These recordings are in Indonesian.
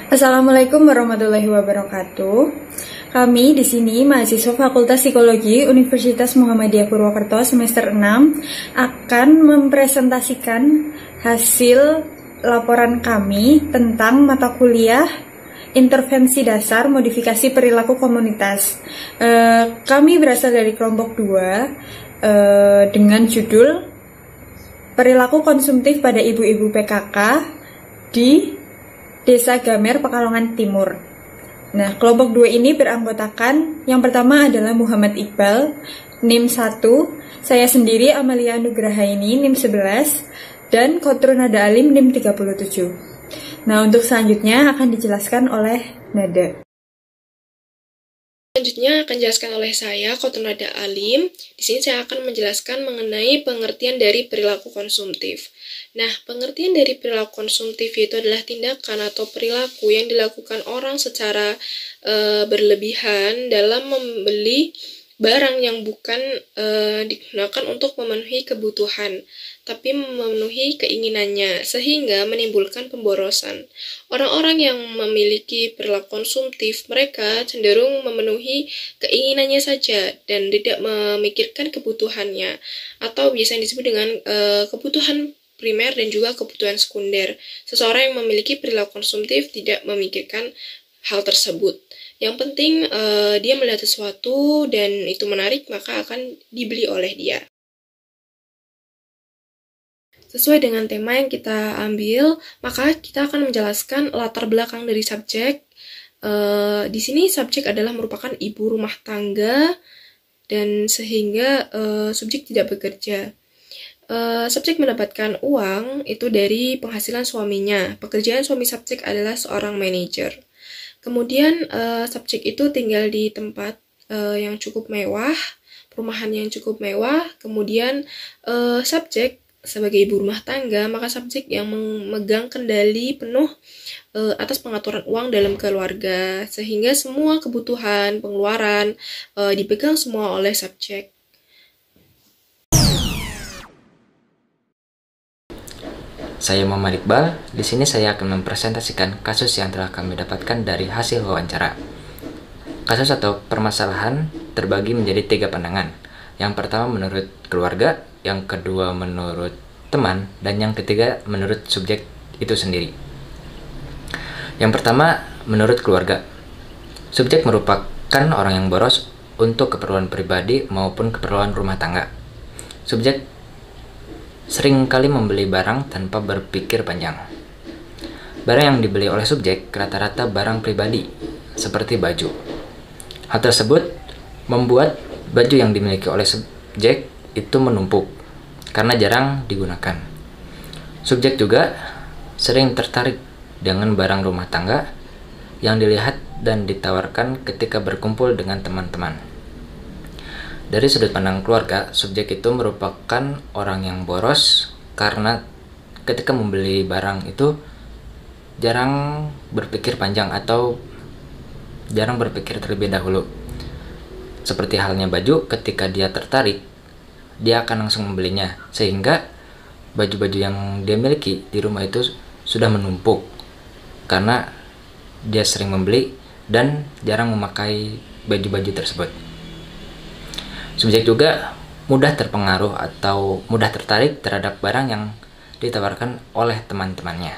Assalamualaikum warahmatullahi wabarakatuh. Kami di sini mahasiswa Fakultas Psikologi Universitas Muhammadiyah Purwokerto semester 6 akan mempresentasikan hasil laporan kami tentang mata kuliah Intervensi Dasar Modifikasi Perilaku Komunitas. Kami berasal dari kelompok 2 dengan judul Perilaku Konsumtif pada Ibu-ibu PKK di Desa Gamer, Pekalongan Timur. Nah, kelompok 2 ini beranggotakan, yang pertama adalah Muhammad Iqbal, NIM 1, saya sendiri Amalia Nugrahaini, NIM 11, dan Kotrun Nada Alim, NIM 37. Nah, untuk selanjutnya akan dijelaskan oleh Nada. Selanjutnya akan dijelaskan oleh saya, Kotrun Nada Alim. Di sini saya akan menjelaskan mengenai pengertian dari perilaku konsumtif. Nah, pengertian dari perilaku konsumtif itu adalah tindakan atau perilaku yang dilakukan orang secara berlebihan dalam membeli barang yang bukan digunakan untuk memenuhi kebutuhan, tapi memenuhi keinginannya, sehingga menimbulkan pemborosan. Orang-orang yang memiliki perilaku konsumtif, mereka cenderung memenuhi keinginannya saja dan tidak memikirkan kebutuhannya, atau biasanya disebut dengan kebutuhan primer dan juga kebutuhan sekunder. Seseorang yang memiliki perilaku konsumtif tidak memikirkan hal tersebut. Yang penting dia melihat sesuatu dan itu menarik, maka akan dibeli oleh dia. Sesuai dengan tema yang kita ambil, maka kita akan menjelaskan latar belakang dari subjek. Di sini subjek adalah merupakan ibu rumah tangga dan sehingga subjek tidak bekerja. Subjek mendapatkan uang itu dari penghasilan suaminya. Pekerjaan suami subjek adalah seorang manajer. Kemudian subjek itu tinggal di tempat yang cukup mewah, perumahan yang cukup mewah. Kemudian subjek sebagai ibu rumah tangga, maka subjek yang memegang kendali penuh atas pengaturan uang dalam keluarga, sehingga semua kebutuhan, pengeluaran dipegang semua oleh subjek. Saya Muhammad Iqbal. Di sini saya akan mempresentasikan kasus yang telah kami dapatkan dari hasil wawancara. Kasus atau permasalahan terbagi menjadi 3 pandangan. Yang pertama menurut keluarga, yang kedua menurut teman, dan yang ketiga menurut subjek itu sendiri. Yang pertama menurut keluarga. Subjek merupakan orang yang boros untuk keperluan pribadi maupun keperluan rumah tangga. Subjek sering kali membeli barang tanpa berpikir panjang. Barang yang dibeli oleh subjek rata-rata barang pribadi, seperti baju. Hal tersebut membuat baju yang dimiliki oleh subjek itu menumpuk, karena jarang digunakan. Subjek juga sering tertarik dengan barang rumah tangga yang dilihat dan ditawarkan ketika berkumpul dengan teman-teman. Dari sudut pandang keluarga, subjek itu merupakan orang yang boros karena ketika membeli barang itu jarang berpikir panjang atau jarang berpikir terlebih dahulu. Seperti halnya baju, ketika dia tertarik, dia akan langsung membelinya, sehingga baju-baju yang dia miliki di rumah itu sudah menumpuk karena dia sering membeli dan jarang memakai baju-baju tersebut. Subjek juga mudah terpengaruh atau mudah tertarik terhadap barang yang ditawarkan oleh teman-temannya.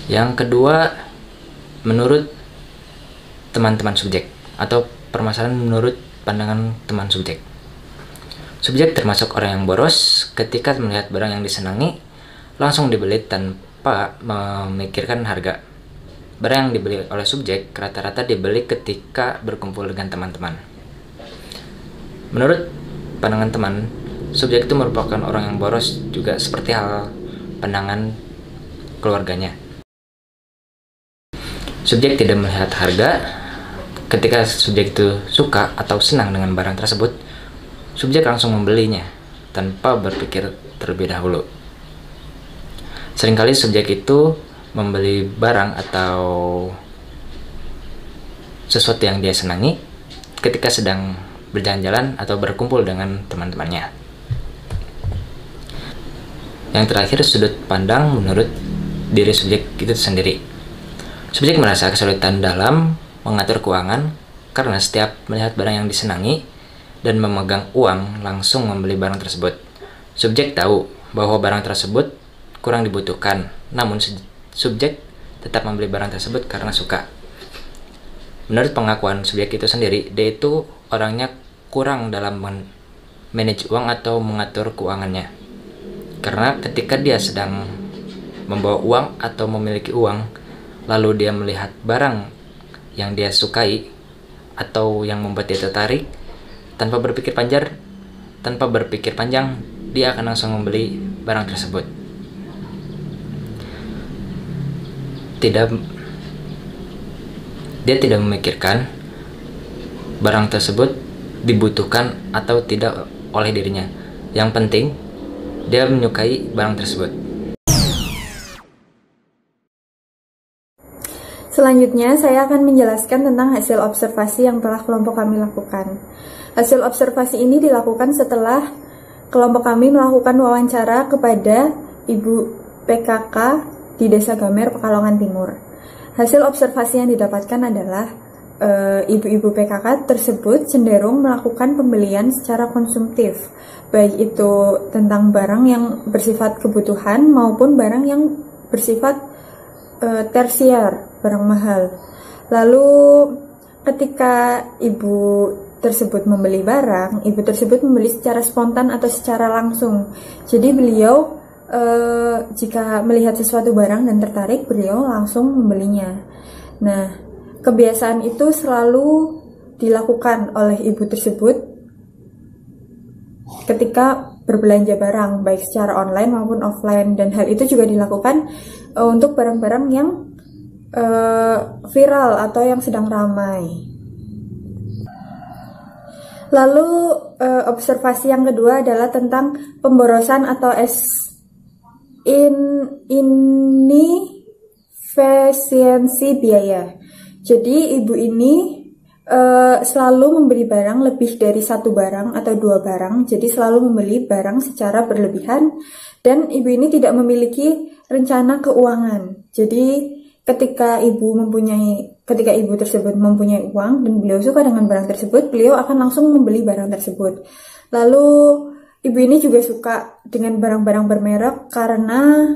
Yang kedua, menurut teman-teman subjek atau permasalahan menurut pandangan teman subjek. Subjek termasuk orang yang boros ketika melihat barang yang disenangi langsung dibeli tanpa memikirkan harga. Barang yang dibeli oleh subjek rata-rata dibeli ketika berkumpul dengan teman-teman. Menurut pandangan teman, subjek itu merupakan orang yang boros juga seperti hal pandangan keluarganya. Subjek tidak melihat harga. Ketika subjek itu suka atau senang dengan barang tersebut, subjek langsung membelinya tanpa berpikir terlebih dahulu. Seringkali subjek itu membeli barang atau sesuatu yang dia senangi ketika sedang berjalan-jalan atau berkumpul dengan teman-temannya. Yang terakhir, sudut pandang menurut diri subjek itu sendiri. Subjek merasa kesulitan dalam mengatur keuangan karena setiap melihat barang yang disenangi dan memegang uang langsung membeli barang tersebut. Subjek tahu bahwa barang tersebut kurang dibutuhkan, namun subjek tetap membeli barang tersebut karena suka. Menurut pengakuan subjek itu sendiri, dia itu orangnya kurang dalam manage uang atau mengatur keuangannya. Karena ketika dia sedang membawa uang atau memiliki uang, lalu dia melihat barang yang dia sukai atau yang membuat dia tertarik, tanpa berpikir panjang, dia akan langsung membeli barang tersebut. Dia tidak memikirkan barang tersebut dibutuhkan atau tidak oleh dirinya. Yang penting, dia menyukai barang tersebut. Selanjutnya, saya akan menjelaskan tentang hasil observasi yang telah kelompok kami lakukan. Hasil observasi ini dilakukan setelah kelompok kami melakukan wawancara kepada Ibu PKK di Desa Gamer, Pekalongan Timur. Hasil observasi yang didapatkan adalah ibu-ibu PKK tersebut cenderung melakukan pembelian secara konsumtif, baik itu tentang barang yang bersifat kebutuhan maupun barang yang bersifat tersier, barang mahal. Lalu ketika ibu tersebut membeli barang, ibu tersebut membeli secara spontan atau secara langsung. Jadi beliau jika melihat sesuatu barang dan tertarik, beliau langsung membelinya. Nah, kebiasaan itu selalu dilakukan oleh ibu tersebut ketika berbelanja barang, baik secara online maupun offline, dan hal itu juga dilakukan untuk barang-barang yang viral atau yang sedang ramai. Lalu observasi yang kedua adalah tentang pemborosan atau inefisiensi biaya. Jadi ibu ini selalu membeli barang lebih dari satu barang atau dua barang, jadi selalu membeli barang secara berlebihan, dan ibu ini tidak memiliki rencana keuangan. Jadi ketika ibu tersebut mempunyai uang dan beliau suka dengan barang tersebut, beliau akan langsung membeli barang tersebut. Lalu ibu ini juga suka dengan barang-barang bermerek karena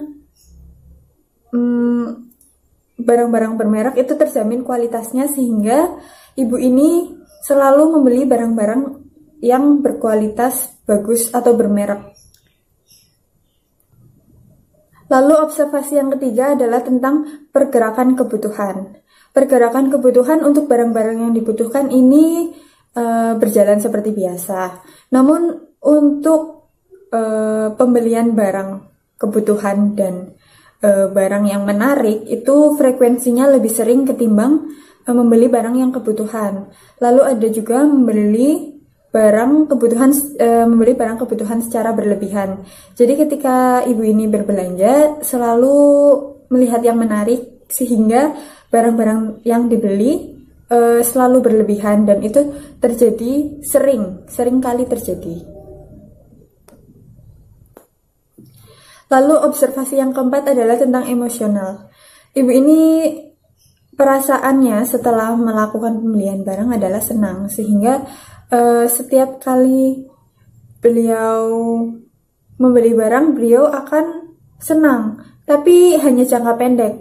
barang-barang bermerek itu terjamin kualitasnya, sehingga ibu ini selalu membeli barang-barang yang berkualitas bagus atau bermerek. Lalu observasi yang ketiga adalah tentang pergerakan kebutuhan. Pergerakan kebutuhan untuk barang-barang yang dibutuhkan ini berjalan seperti biasa. Namun untuk pembelian barang kebutuhan dan barang yang menarik itu frekuensinya lebih sering ketimbang membeli barang yang kebutuhan. Lalu ada juga membeli barang kebutuhan secara berlebihan. Jadi ketika ibu ini berbelanja selalu melihat yang menarik, sehingga barang-barang yang dibeli selalu berlebihan, dan itu terjadi sering kali terjadi. Lalu observasi yang keempat adalah tentang emosional. Ibu ini perasaannya setelah melakukan pembelian barang adalah senang, sehingga setiap kali beliau membeli barang, beliau akan senang, tapi hanya jangka pendek.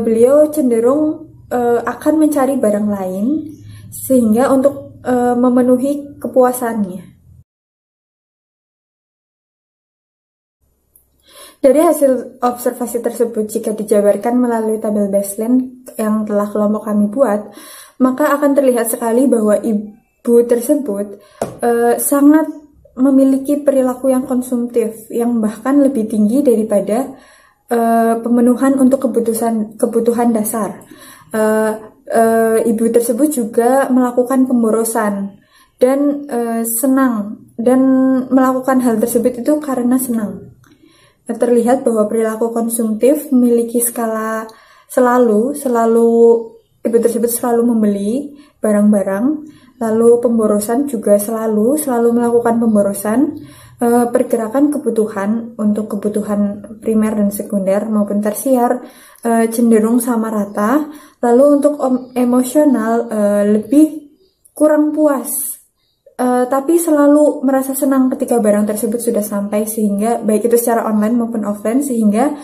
Beliau cenderung akan mencari barang lain sehingga untuk memenuhi kepuasannya. Dari hasil observasi tersebut, jika dijabarkan melalui tabel baseline yang telah kelompok kami buat, maka akan terlihat sekali bahwa ibu tersebut sangat memiliki perilaku yang konsumtif, yang bahkan lebih tinggi daripada pemenuhan untuk kebutuhan dasar. Ibu tersebut juga melakukan pemborosan dan senang, dan melakukan hal tersebut itu karena senang. Terlihat bahwa perilaku konsumtif memiliki skala selalu ibu tersebut selalu membeli barang-barang. Lalu pemborosan juga selalu melakukan pemborosan. pergerakan kebutuhan untuk kebutuhan primer dan sekunder maupun tersier cenderung sama rata. Lalu untuk emosional lebih kurang puas, tapi selalu merasa senang ketika barang tersebut sudah sampai, sehingga baik itu secara online maupun offline, sehingga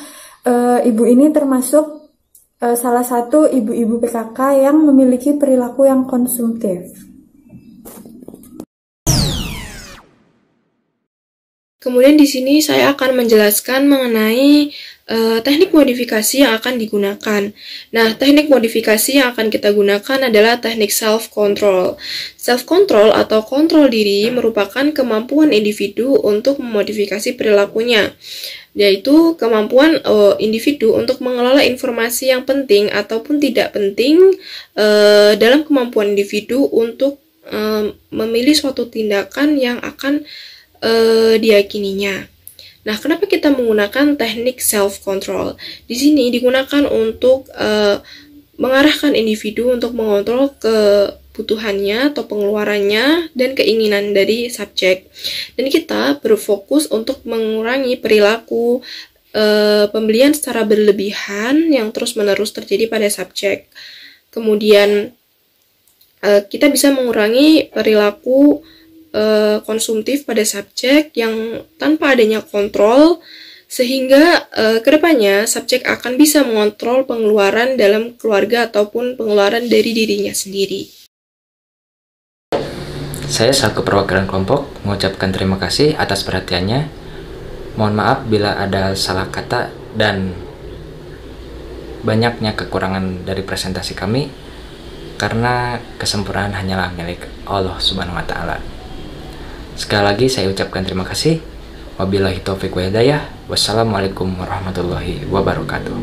ibu ini termasuk salah satu ibu-ibu PKK yang memiliki perilaku yang konsumtif. Kemudian di sini saya akan menjelaskan mengenai teknik modifikasi yang akan digunakan. Nah, teknik modifikasi yang akan kita gunakan adalah teknik self-control. Self-control atau kontrol diri merupakan kemampuan individu untuk memodifikasi perilakunya, yaitu kemampuan individu untuk mengelola informasi yang penting ataupun tidak penting dalam kemampuan individu untuk memilih suatu tindakan yang akan diyakininya. Nah, kenapa kita menggunakan teknik self-control? Di sini digunakan untuk mengarahkan individu untuk mengontrol kebutuhannya atau pengeluarannya dan keinginan dari subjek. Dan kita berfokus untuk mengurangi perilaku pembelian secara berlebihan yang terus-menerus terjadi pada subjek. Kemudian kita bisa mengurangi perilaku konsumtif pada subjek yang tanpa adanya kontrol, sehingga kedepannya subjek akan bisa mengontrol pengeluaran dalam keluarga ataupun pengeluaran dari dirinya sendiri. Saya selaku perwakilan kelompok mengucapkan terima kasih atas perhatiannya. Mohon maaf bila ada salah kata dan banyaknya kekurangan dari presentasi kami, karena kesempurnaan hanyalah milik Allah Subhanahu wa Ta'ala. Sekali lagi saya ucapkan terima kasih. Wabillahi taufiq wa hidayah. Wassalamualaikum warahmatullahi wabarakatuh.